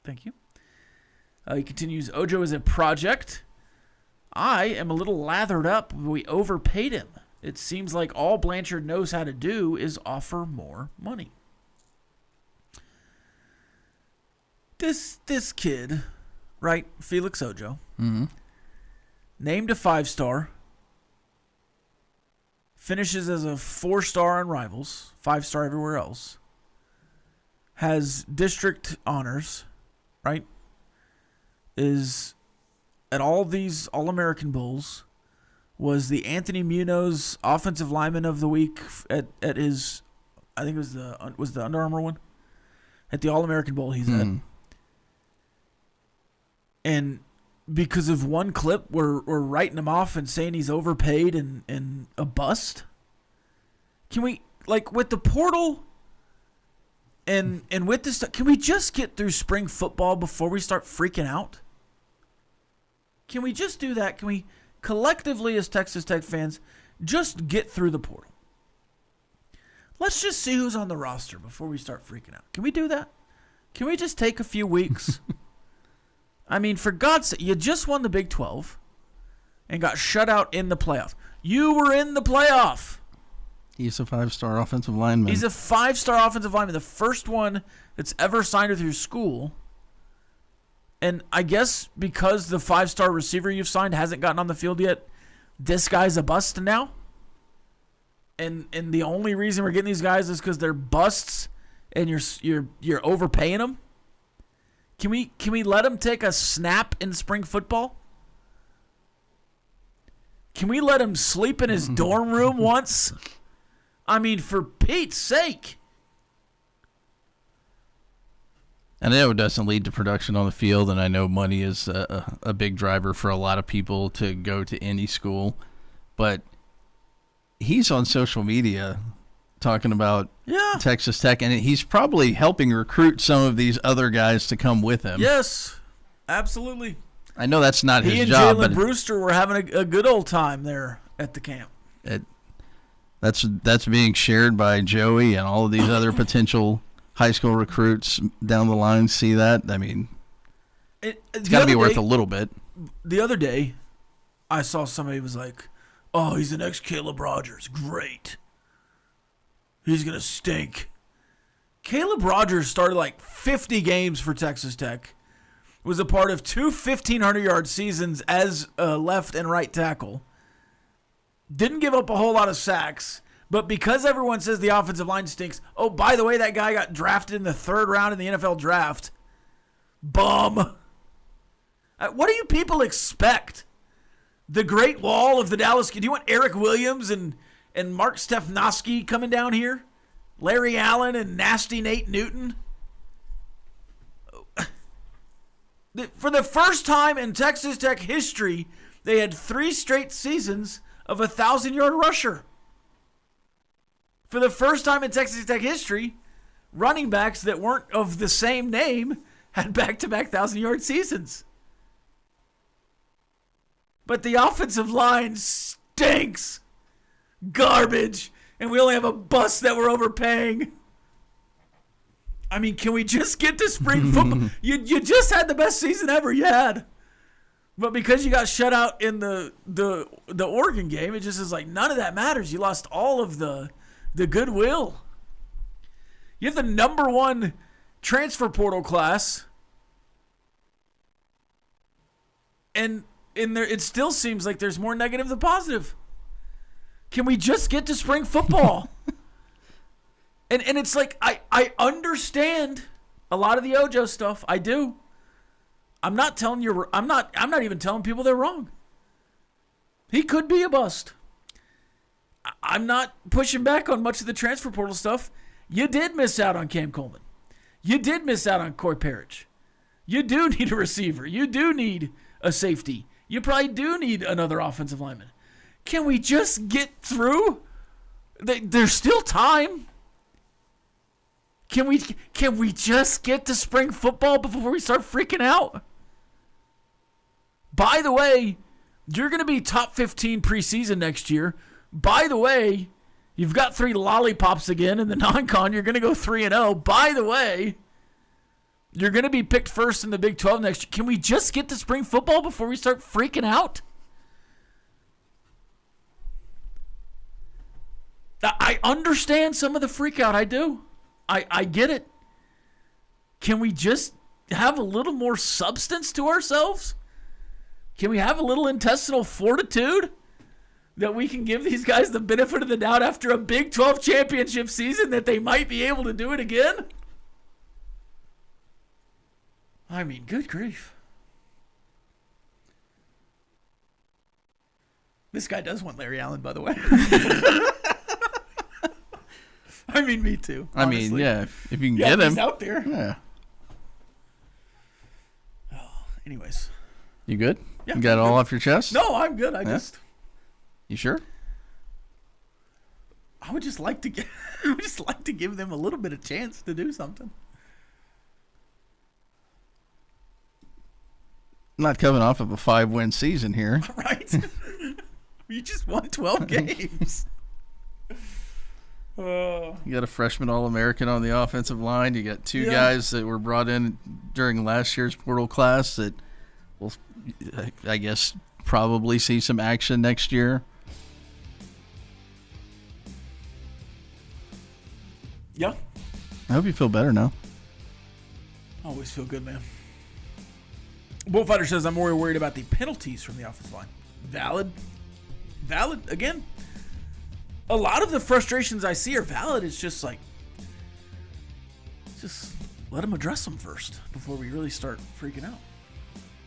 Thank you. He continues, Ojo is a project. I am a little lathered up. We overpaid him. It seems like all Blanchard knows how to do is offer more money. This kid, right, Felix Ojo, named a 5-star, finishes as a 4-star on Rivals, 5-star everywhere else, has district honors, right, is at all these All-American Bowls, was the Anthony Munoz Offensive Lineman of the Week at his, I think it was the Under Armour one, at the All-American Bowl he's at. And because of one clip, we're writing him off and saying he's overpaid and a bust. Can we, like, with the portal and with this stuff, can we just get through spring football before we start freaking out? Can we just do that? Can we collectively as Texas Tech fans just get through the portal? Let's just see who's on the roster before we start freaking out. Can we do that? Can we just take a few weeks? I mean, for God's sake, you just won the Big 12 and got shut out in the playoff. You were in the playoff. He's a 5-star offensive lineman. He's a 5-star offensive lineman, the first one that's ever signed with your school. And I guess because the 5-star receiver you've signed hasn't gotten on the field yet, this guy's a bust now? And the only reason we're getting these guys is because they're busts and you're overpaying them? Can we let him take a snap in spring football? Can we let him sleep in his dorm room once? I mean, for Pete's sake. I know it doesn't lead to production on the field, and I know money is a big driver for a lot of people to go to any school. But he's on social media talking about Texas Tech, and he's probably helping recruit some of these other guys to come with him. Yes, absolutely. I know that's not his He job. and Jalen Brewster were having a good old time there at the camp. That's being shared by Joey and all of these other potential high school recruits down the line. See that? I mean, it's got to be worth a little bit. The other day, I saw somebody was like, "Oh, he's the next Caleb Rogers. Great. He's going to stink." Caleb Rogers started like 50 games for Texas Tech, was a part of 2 1,500-yard seasons as a left and right tackle, didn't give up a whole lot of sacks, but because everyone says the offensive line stinks, oh, by the way, that guy got drafted in the 3rd round in the NFL draft. Bum. What do you people expect? The Great Wall of the Dallas. Do you want Eric Williams and Mark Stefnoski coming down here? Larry Allen and nasty Nate Newton? For the first time in Texas Tech history, they had 3 straight seasons of a 1,000-yard rusher. For the first time in Texas Tech history, running backs that weren't of the same name had back-to-back 1,000-yard seasons. But the offensive line stinks. Garbage. And we only have a bust that we're overpaying. I mean, can we just get to spring football? You just had the best season ever you had. But because you got shut out in the Oregon game, it just is like none of that matters. You lost all of the goodwill. You have the number 1 transfer portal class. And in there, it still seems like there's more negative than positive. Can we just get to spring football? and it's like I understand a lot of the Ojo stuff. I do. I'm not telling you. I'm not even telling people they're wrong. He could be a bust. I'm not pushing back on much of the transfer portal stuff. You did miss out on Cam Coleman. You did miss out on Coy Parrish. You do need a receiver. You do need a safety. You probably do need another offensive lineman. Can we just get through? There's still time. Can we just get to spring football before we start freaking out? By the way, you're going to be top 15 preseason next year. By the way, you've got 3 lollipops again in the non-con. You're going to go 3-0. By the way, You're going to be picked first in the Big 12 next year. Can we just get to spring football before we start freaking out? I understand some of the freak out. I do. I get it. Can we just have a little more substance to ourselves? Can we have a little intestinal fortitude that we can give these guys the benefit of the doubt after a Big 12 championship season that they might be able to do it again? I mean, good grief. This guy does want Larry Allen, by the way. I mean, me too. Honestly. I mean, yeah, if you can get him. He's out there. Yeah. Oh, anyways. You good? Yeah, you got it all off your chest? No, I'm good. You sure? I would just like to give them a little bit of chance to do something. Not coming off of a 5-win season here. Right? You just won 12 games. You got a freshman All-American on the offensive line. You got two guys that were brought in during last year's portal class that will, I guess, probably see some action next year. Yeah. I hope you feel better now. Always feel good, man. Bullfighter says, I'm more worried about the penalties from the offensive line. Valid. Again, a lot of the frustrations I see are valid. It's just like, just let them address them first before we really start freaking out.